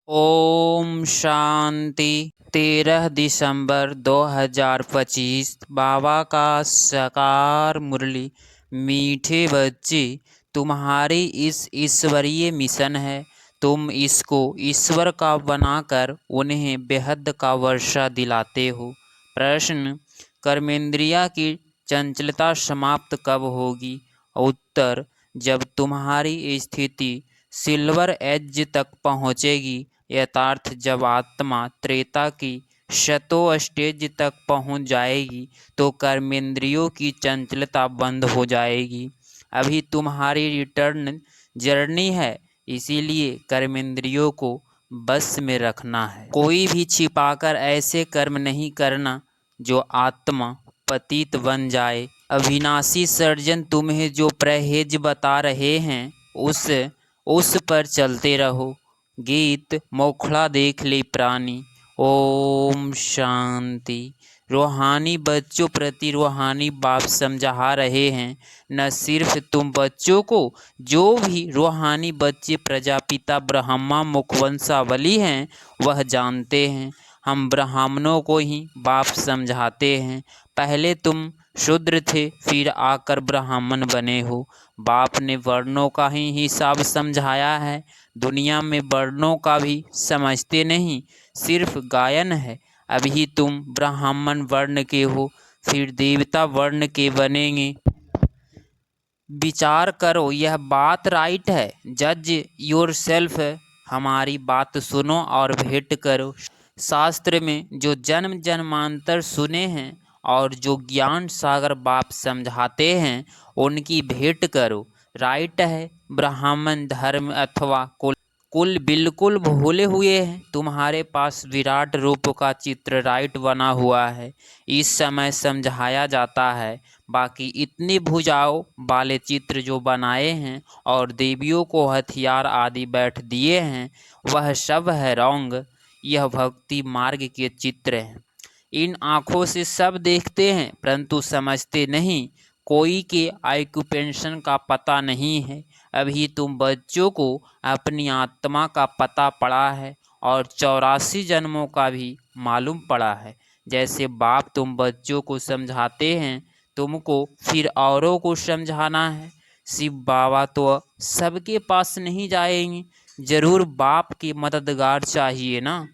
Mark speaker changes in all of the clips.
Speaker 1: ओम शांति। 13 दिसंबर 2025 बाबा का साकार मुरली। मीठे बच्चे, तुम्हारी इस ईश्वरीय मिशन है। तुम इसको ईश्वर का बनाकर उन्हें बेहद का वर्षा दिलाते हो। प्रश्न: कर्मेंद्रिया की चंचलता समाप्त कब होगी? उत्तर: जब तुम्हारी स्थिति सिल्वर एज तक पहुँचेगी। यथार्थ जब आत्मा त्रेता की शतो स्टेज तक पहुंच जाएगी तो कर्मेंद्रियों की चंचलता बंद हो जाएगी। अभी तुम्हारी रिटर्न जर्नी है, इसीलिए कर्मेंद्रियों को बस में रखना है। कोई भी छिपाकर ऐसे कर्म नहीं करना जो आत्मा पतित बन जाए। अविनाशी सर्जन तुम्हें जो परहेज बता रहे हैं उस पर चलते रहो। गीत मोखड़ा देख ले प्राणी। ओम शांति। रूहानी बच्चों प्रति रूहानी बाप समझा रहे हैं। न सिर्फ तुम बच्चों को, जो भी रूहानी बच्चे प्रजापिता ब्रह्मा मुखवंशावली हैं वह जानते हैं। हम ब्राह्मणों को ही बाप समझाते हैं। पहले तुम शूद्र थे, फिर आकर ब्राह्मण बने हो। बाप ने वर्णों का ही हिसाब समझाया है। दुनिया में वर्णों का भी समझते नहीं, सिर्फ गायन है। अभी तुम ब्राह्मण वर्ण के हो, फिर देवता वर्ण के बनेंगे। विचार करो, यह बात राइट है। जज योरसेल्फ। हमारी बात सुनो और भेंट करो। शास्त्र में जो जन्म जन्मांतर सुने हैं और जो ज्ञान सागर बाप समझाते हैं उनकी भेंट करो। राइट है। ब्राह्मण धर्म अथवा कुल बिल्कुल भूले हुए हैं। तुम्हारे पास विराट रूप का चित्र राइट बना हुआ है, इस समय समझाया जाता है। बाकी इतनी भुजाओं वाले चित्र जो बनाए हैं और देवियों को हथियार आदि बैठ दिए हैं, वह सब है रॉन्ग। यह भक्ति मार्ग के चित्र हैं। इन आँखों से सब देखते हैं परंतु समझते नहीं। कोई के ऑक्यूपेशन का पता नहीं है। अभी तुम बच्चों को अपनी आत्मा का पता पड़ा है और 84 जन्मों का भी मालूम पड़ा है। जैसे बाप तुम बच्चों को समझाते हैं, तुमको फिर औरों को समझाना है। शिव बाबा तो सबके पास नहीं जाएंगे, जरूर बाप के मददगार चाहिए ना।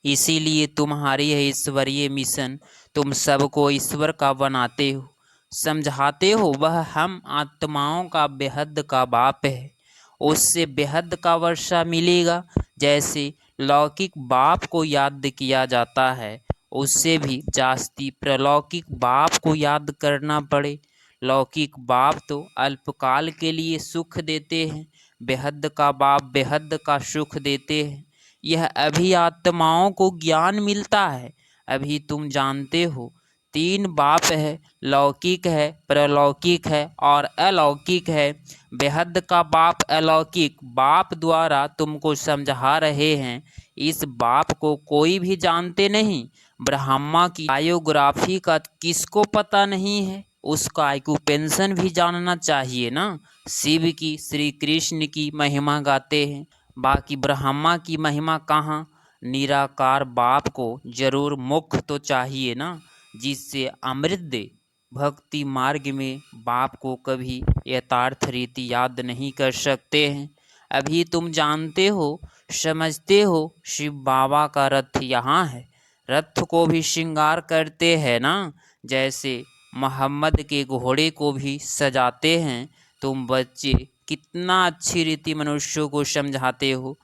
Speaker 1: इसीलिए तुम्हारी यह ईश्वरीय मिशन तुम सबको ईश्वर का बनाते हो, समझाते हो। वह हम आत्माओं का बेहद का बाप है, उससे बेहद का वर्षा मिलेगा। जैसे लौकिक बाप को याद किया जाता है, उससे भी जास्ती प्रलौकिक बाप को याद करना पड़े। लौकिक बाप तो अल्पकाल के लिए सुख देते हैं, बेहद का बाप बेहद का सुख देते हैं। यह अभी आत्माओं को ज्ञान मिलता है। अभी तुम जानते हो 3 बाप है, लौकिक है, प्रलौकिक है और अलौकिक है। बेहद का बाप अलौकिक बाप द्वारा तुमको समझा रहे हैं। इस बाप को कोई भी जानते नहीं। ब्रह्मा की बायोग्राफी का किसको पता नहीं है? उसका ऑक्यूपेशन भी जानना चाहिए ना। शिव की, श्री कृष्ण की महिमा गाते हैं, बाकी ब्रह्मा की महिमा कहाँ? निराकार बाप को जरूर मुख तो चाहिए ना, जिससे अमृत दे। भक्ति मार्ग में बाप को कभी यथार्थ रीति याद नहीं कर सकते हैं। अभी तुम जानते हो, समझते हो, शिव बाबा का रथ यहाँ है। रथ को भी श्रृंगार करते हैं ना, जैसे मोहम्मद के घोड़े को भी सजाते हैं। तुम बच्चे कितना अच्छी रीति मनुष्यों को समझाते हो।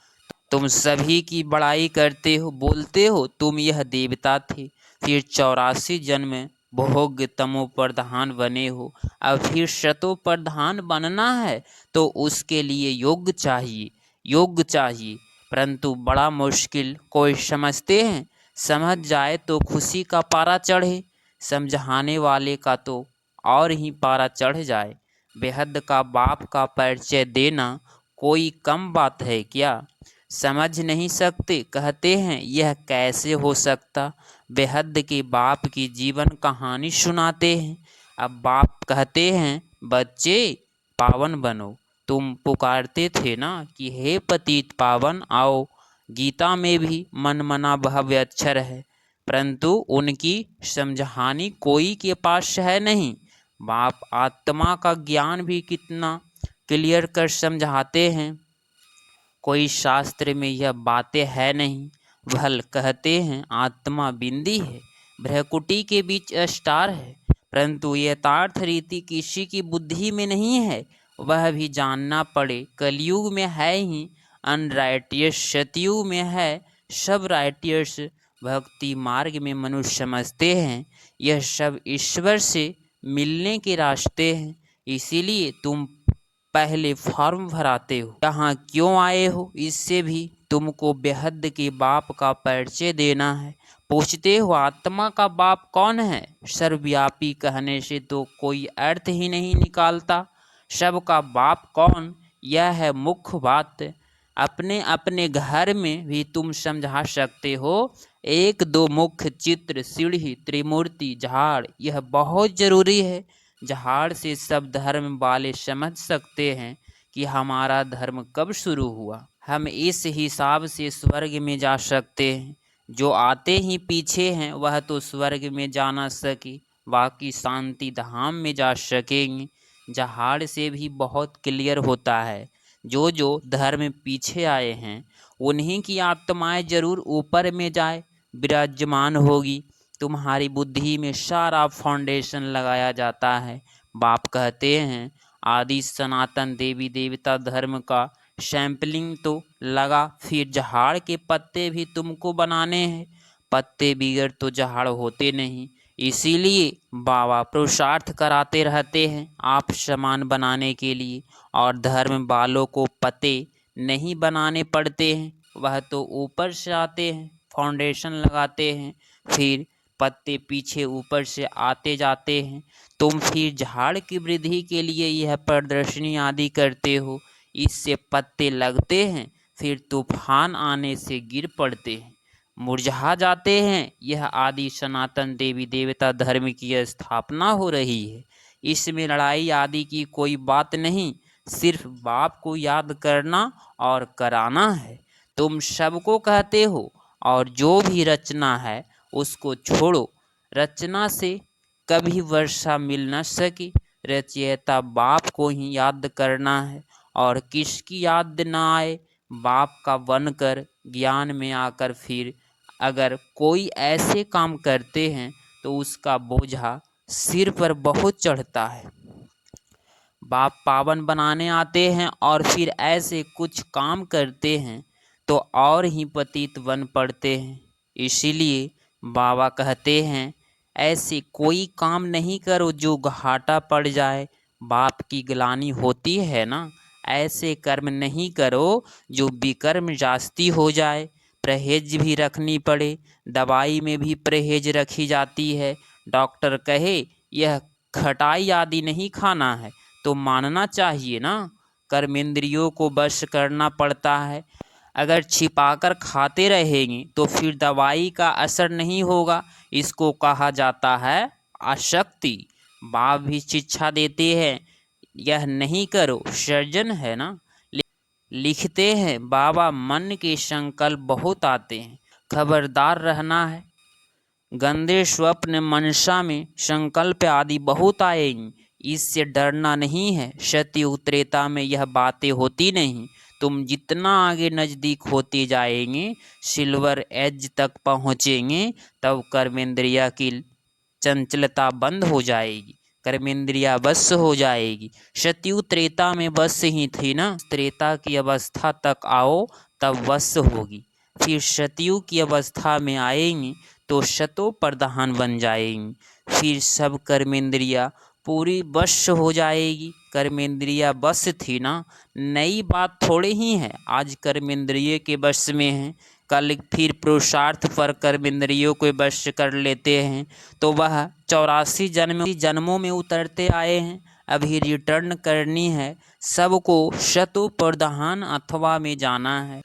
Speaker 1: तुम सभी की बड़ाई करते हो, बोलते हो तुम यह देवता थे, फिर 84 जन्म भोग तमो प्रधान बने हो। अब फिर शतो प्रधान बनना है तो उसके लिए योग चाहिए, योग चाहिए। परंतु बड़ा मुश्किल। कोई समझते हैं? समझ जाए तो खुशी का पारा चढ़े, समझाने वाले का तो और ही पारा चढ़ जाए। बेहद का बाप का परिचय देना कोई कम बात है क्या? समझ नहीं सकते, कहते हैं यह कैसे हो सकता। बेहद के बाप की जीवन कहानी सुनाते हैं। अब बाप कहते हैं बच्चे पावन बनो। तुम पुकारते थे ना कि हे पतित पावन आओ, गीता में भी मन मना भव्य अक्षर है, परंतु उनकी समझानी कोई के पास है नहीं। बाप आत्मा का ज्ञान भी कितना क्लियर कर समझाते हैं। कोई शास्त्र में यह बातें है नहीं। भल कहते हैं आत्मा बिंदी है, भ्रकुटी के बीच स्टार है, परंतु यथार्थ रीति किसी की बुद्धि में नहीं है। वह भी जानना पड़े। कलयुग में है ही अनराइटियस, सतयुग में है सब राइटियस। भक्ति मार्ग में मनुष्य समझते हैं यह सब ईश्वर से मिलने के रास्ते हैं। इसीलिए तुम पहले फॉर्म भराते हो, यहाँ क्यों आए हो, इससे भी तुमको बेहद के बाप का परिचय देना है। पूछते हो आत्मा का बाप कौन है? सर्वव्यापी कहने से तो कोई अर्थ ही नहीं निकालता। सबका बाप कौन, यह है मुख्य बात। अपने अपने घर में भी तुम समझा सकते हो। एक दो मुख्य चित्र, सीढ़ी, त्रिमूर्ति, झाड़, यह बहुत जरूरी है। झाड़ से सब धर्म वाले समझ सकते हैं कि हमारा धर्म कब शुरू हुआ। हम इस हिसाब से स्वर्ग में जा सकते हैं। जो आते ही पीछे हैं वह तो स्वर्ग में जा ना सके, बाकी शांति धाम में जा सकेंगे। झाड़ से भी बहुत क्लियर होता है। जो जो धर्म पीछे आए हैं उन्हीं की आत्माएं जरूर ऊपर में जाए विराजमान होगी। तुम्हारी बुद्धि में सारा फाउंडेशन लगाया जाता है। बाप कहते हैं आदि सनातन देवी देवता धर्म का सैंपलिंग तो लगा, फिर झाड़ के पत्ते भी तुमको बनाने हैं। पत्ते बिगड़ तो झाड़ होते नहीं। इसीलिए बाबा पुरुषार्थ कराते रहते हैं आप समान बनाने के लिए। और धर्म वालों को पत्ते नहीं बनाने पड़ते हैं, वह तो ऊपर से आते हैं, फाउंडेशन लगाते हैं, फिर पत्ते पीछे ऊपर से आते जाते हैं। तुम फिर झाड़ की वृद्धि के लिए यह प्रदर्शनी आदि करते हो, इससे पत्ते लगते हैं, फिर तूफान आने से गिर पड़ते हैं, मुरझा जाते हैं। यह आदि सनातन देवी देवता धर्म की स्थापना हो रही है। इसमें लड़ाई आदि की कोई बात नहीं, सिर्फ बाप को याद करना और कराना है। तुम सबको कहते हो और जो भी रचना है उसको छोड़ो। रचना से कभी वर्षा मिल न सकी। रचयिता बाप को ही याद करना है और किसकी याद न आए, बाप का बनकर ज्ञान में आकर फिर अगर कोई ऐसे काम करते हैं तो उसका बोझा सिर पर बहुत चढ़ता है। बाप पावन बनाने आते हैं और फिर ऐसे कुछ काम करते हैं तो और ही पतित बन पड़ते हैं। इसीलिए बाबा कहते हैं ऐसे कोई काम नहीं करो जो घाटा पड़ जाए। बाप की ग्लानि होती है ना, ऐसे कर्म नहीं करो जो विकर्म जास्ती हो जाए। परहेज भी रखनी पड़े, दवाई में भी परहेज रखी जाती है। डॉक्टर कहे यह खटाई आदि नहीं खाना है तो मानना चाहिए ना। कर्मेंद्रियों को वश करना पड़ता है। अगर छिपाकर खाते रहेंगे तो फिर दवाई का असर नहीं होगा। इसको कहा जाता है आसक्ति। बाप भी शिक्षा देते हैं यह नहीं करो, सर्जन है ना। लिखते हैं बाबा मन के संकल्प बहुत आते हैं, खबरदार रहना है। गंदे स्वप्न मनसा में संकल्प आदि बहुत आएंगी, इससे डरना नहीं है। सत्युग त्रेता में यह बातें होती नहीं। तुम जितना आगे नज़दीक होते जाएंगे, सिल्वर एज तक पहुँचेंगे, तब कर्मेंद्रिया की चंचलता बंद हो जाएगी, कर्मेंद्रिया बस हो जाएगी। सत्युग त्रेता में बस ही थी ना, त्रेता की अवस्था तक आओ तब बस होगी। फिर सतयुग की अवस्था में आएंगी तो शतो प्रधान बन जाएंगी, फिर सब कर्मेंद्रिया पूरी बश हो जाएगी। कर्मेंद्रिया बस थी ना, नई बात थोड़े ही है। आज कर्मेंद्रिय के बस में है, कल फिर पुरुषार्थ पर कर्मेंद्रियों को बश कर लेते हैं तो वह 84 जन्मों में उतरते आए हैं। अभी रिटर्न करनी है सबको, शतो प्रधान अथवा में जाना है।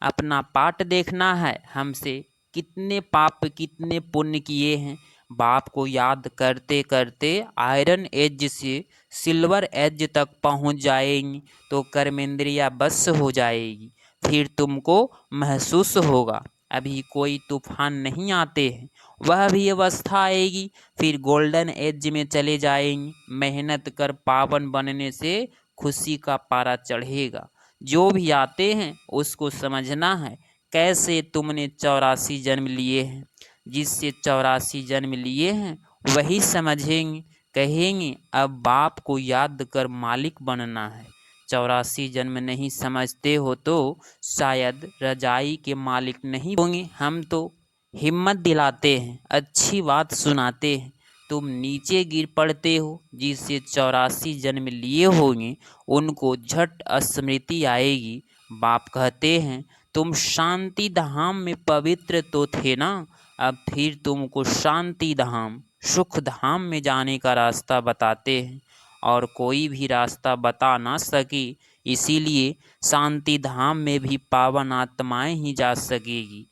Speaker 1: अपना पाठ देखना है, हमसे कितने पाप कितने पुण्य किए हैं। बाप को याद करते करते आयरन एज से सिल्वर एज तक पहुंच जाएंगी तो कर्मेंद्रिया बस हो जाएगी। फिर तुमको महसूस होगा। अभी कोई तूफान नहीं आते हैं, वह भी अवस्था आएगी, फिर गोल्डन एज में चले जाएंगे। मेहनत कर पावन बनने से खुशी का पारा चढ़ेगा। जो भी आते हैं उसको समझना है कैसे तुमने 84 जन्म लिए हैं। जिससे 84 जन्म लिए हैं वही समझेंगे, कहेंगे अब बाप को याद कर मालिक बनना है। 84 जन्म नहीं समझते हो तो शायद रजाई के मालिक नहीं होंगे। हम तो हिम्मत दिलाते हैं, अच्छी बात सुनाते हैं, तुम नीचे गिर पड़ते हो। जिससे 84 जन्म लिए होंगे उनको झट स्मृति आएगी। बाप कहते हैं तुम शांति धाम में पवित्र तो थे ना, अब फिर तुमको शांति धाम सुख धाम में जाने का रास्ता बताते हैं। और कोई भी रास्ता बता ना सके, इसीलिए शांति धाम में भी पावन आत्माएं ही जा सकेगी।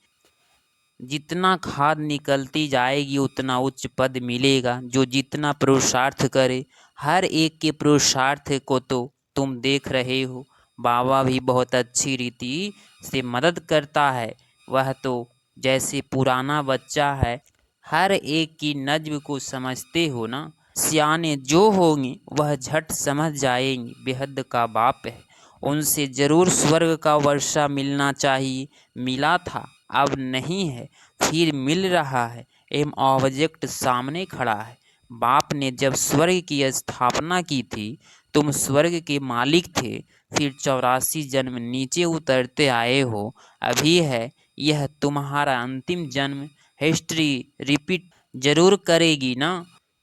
Speaker 1: जितना खाद निकलती जाएगी उतना उच्च पद मिलेगा। जो जितना पुरुषार्थ करे, हर एक के पुरुषार्थ को तो तुम देख रहे हो। बाबा भी बहुत अच्छी रीति से मदद करता है। वह तो जैसे पुराना बच्चा है, हर एक की नज्म को समझते हो ना। सियाने जो होंगे वह झट समझ जाएंगे बेहद का बाप है। उनसे जरूर स्वर्ग का वर्षा मिलना चाहिए, मिला था अब नहीं है, फिर मिल रहा है। एम ऑब्जेक्ट सामने खड़ा है। बाप ने जब स्वर्ग की स्थापना की थी तुम स्वर्ग के मालिक थे, फिर 84 जन्म नीचे उतरते आए हो। अभी है यह तुम्हारा अंतिम जन्म। हिस्ट्री रिपीट जरूर करेगी ना।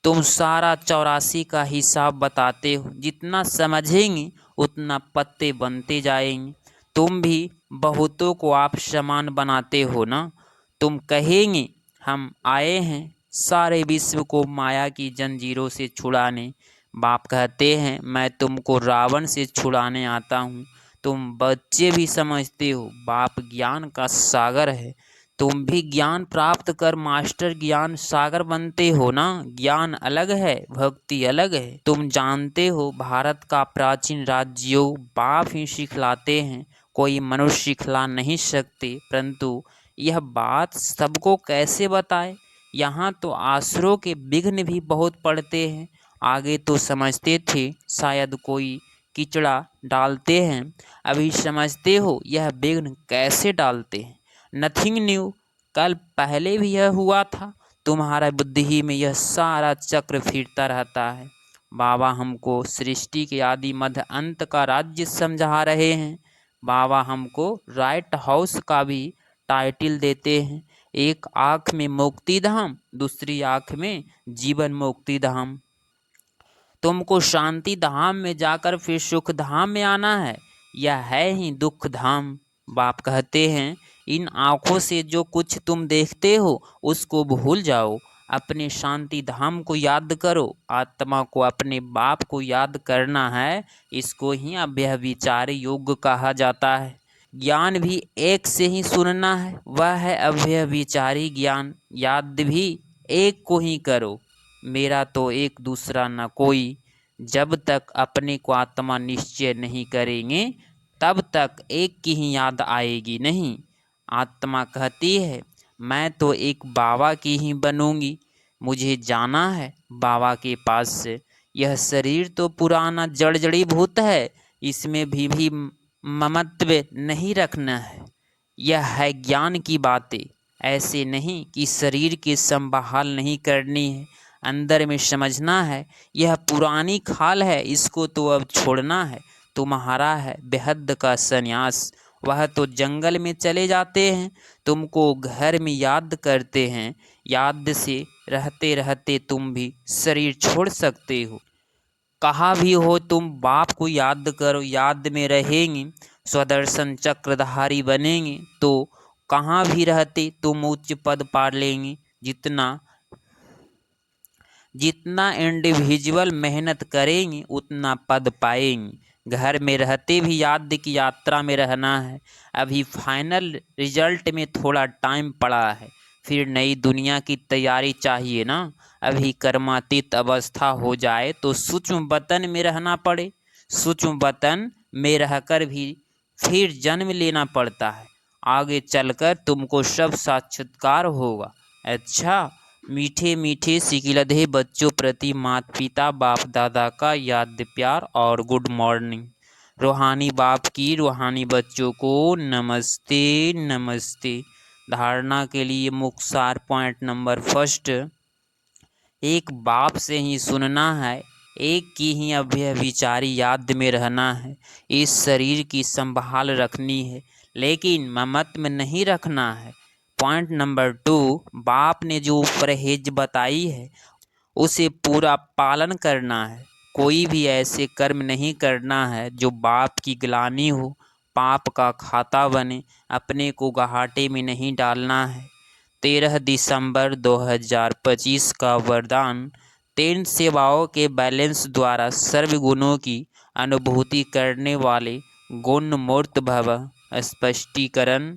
Speaker 1: तुम सारा 84 का हिसाब बताते हो, जितना समझेंगे उतना पत्ते बनते जाएंगे। तुम भी बहुतों को आप समान बनाते हो ना। तुम कहेंगे हम आए हैं सारे विश्व को माया की जंजीरों से छुड़ाने। बाप कहते हैं मैं तुमको रावण से छुड़ाने आता हूँ। तुम बच्चे भी समझते हो बाप ज्ञान का सागर है। तुम भी ज्ञान प्राप्त कर मास्टर ज्ञान सागर बनते हो ना। ज्ञान अलग है, भक्ति अलग है। तुम जानते हो भारत का प्राचीन राज्यों बाप ही सिखलाते हैं, कोई मनुष्य सिखला नहीं सकते। परंतु यह बात सबको कैसे बताए। यहाँ तो आसुरों के विघ्न भी बहुत पड़ते हैं। आगे तो समझते थे शायद कोई कीचड़ा डालते हैं, अभी समझते हो यह विघ्न कैसे डालते हैं। नथिंग न्यू, कल पहले भी यह हुआ था। तुम्हारा बुद्धि में यह सारा चक्र फिरता रहता है। बाबा हमको सृष्टि के आदि मध्य अंत का राज्य समझा रहे हैं। बाबा हमको राइट हाउस का भी टाइटल देते हैं। एक आँख में मुक्ति धाम, दूसरी आँख में जीवन मुक्ति धाम। तुमको शांति धाम में जाकर फिर सुख धाम में आना है, यह है ही दुख धाम। बाप कहते हैं इन आँखों से जो कुछ तुम देखते हो उसको भूल जाओ, अपने शांति धाम को याद करो। आत्मा को अपने बाप को याद करना है, इसको ही अव्यभिचारी योग कहा जाता है। ज्ञान भी एक से ही सुनना है, वह है अव्यभिचारी ज्ञान। याद भी एक को ही करो, मेरा तो एक दूसरा न कोई। जब तक अपने को आत्मा निश्चय नहीं करेंगे तब तक एक की ही याद आएगी नहीं। आत्मा कहती है मैं तो एक बाबा की ही बनूंगी, मुझे जाना है बाबा के पास से। यह शरीर तो पुराना जड़ जड़ी भूत है, इसमें भी ममत्व नहीं रखना है। यह है ज्ञान की बातें, ऐसे नहीं कि शरीर की संभाल नहीं करनी है। अंदर में समझना है यह पुरानी खाल है, इसको तो अब छोड़ना है। तुम्हारा है बेहद का संन्यास, वह तो जंगल में चले जाते हैं, तुमको घर में याद करते हैं। याद से रहते रहते तुम भी शरीर छोड़ सकते हो। कहाँ भी हो तुम बाप को याद करो, याद में रहेंगे स्वदर्शन चक्रधारी बनेंगे तो कहाँ भी रहते तुम उच्च पद पा लेंगे। जितना जितना इंडिविजुअल मेहनत करेंगे उतना पद पाएंगे। घर में रहते भी याद की यात्रा में रहना है। अभी फाइनल रिजल्ट में थोड़ा टाइम पड़ा है, फिर नई दुनिया की तैयारी चाहिए ना। अभी कर्मातीत अवस्था हो जाए तो सूक्ष्म वतन में रहना पड़े। सूक्ष्म वतन में रहकर भी फिर जन्म लेना पड़ता है। आगे चलकर तुमको सब साक्षात्कार होगा। अच्छा, मीठे मीठे सिकिलधे बच्चों प्रति माता पिता बाप दादा का याद प्यार और गुड मॉर्निंग। रूहानी बाप की रूहानी बच्चों को नमस्ते नमस्ते। धारणा के लिए मुख्य सार पॉइंट नंबर फर्स्ट, एक बाप से ही सुनना है, एक की ही अभ्यविचारी याद में रहना है, इस शरीर की संभाल रखनी है लेकिन ममत्व में नहीं रखना है। पॉइंट नंबर टू, बाप ने जो परहेज बताई है उसे पूरा पालन करना है। कोई भी ऐसे कर्म नहीं करना है जो बाप की ग्लानि हो, पाप का खाता बने। अपने को घाटे में नहीं डालना है। 13 दिसंबर 2025 का वरदान, 3 सेवाओं के बैलेंस द्वारा सर्वगुणों की अनुभूति करने वाले गुण मूर्त भव। स्पष्टीकरण,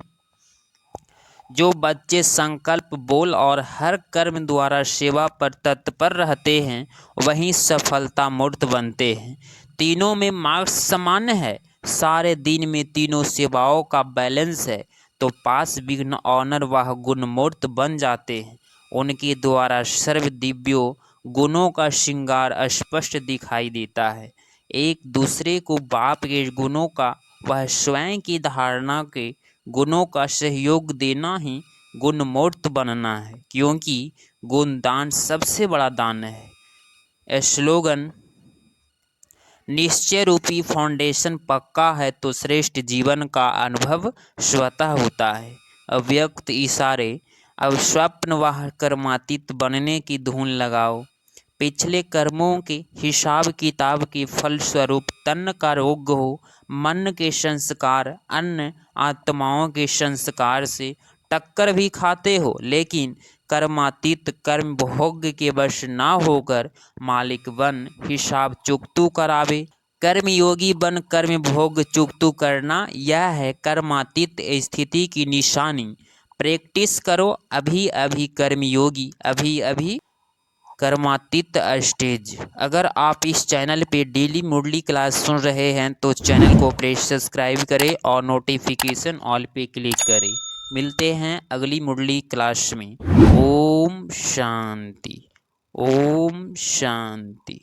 Speaker 1: जो बच्चे संकल्प बोल और हर कर्म द्वारा सेवा पर तत्पर रहते हैं वहीं सफलता मूर्त बनते हैं। तीनों में मार्क्स समान है। सारे दिन में तीनों सेवाओं का बैलेंस है तो पास विघ्न ऑनर वह गुण मूर्त बन जाते हैं। उनके द्वारा सर्व दिव्यों गुणों का श्रृंगार स्पष्ट दिखाई देता है। एक दूसरे को बाप के गुणों का वह स्वयं की धारणा के गुणों का सहयोग देना ही गुण मूर्त बनना है, क्योंकि गुण दान सबसे बड़ा दान है। स्लोगन, निश्चय रूपी फाउंडेशन पक्का है तो श्रेष्ठ जीवन का अनुभव स्वतः होता है। अव्यक्त इशारे, अब स्वप्न वह कर्मातीत बनने की धुन लगाओ। पिछले कर्मों के हिसाब किताब के फलस्वरूप तन का रोग हो, मन के संस्कार अन्य आत्माओं के संस्कार से टक्कर भी खाते हो, लेकिन कर्मातीत कर्म भोग के वश ना होकर मालिक बन हिसाब चुकतू करावे। कर्मयोगी बन कर्म भोग चुकतू करना, यह है कर्मातीत स्थिति की निशानी। प्रैक्टिस करो अभी अभी कर्मयोगी, अभी अभी कर्मातीत स्टेज। अगर आप इस चैनल पे डेली मुरली क्लास सुन रहे हैं तो चैनल को प्लीज सब्सक्राइब करें और नोटिफिकेशन ऑल पे क्लिक करें। मिलते हैं अगली मुरली क्लास में। ओम शांति, ओम शांति।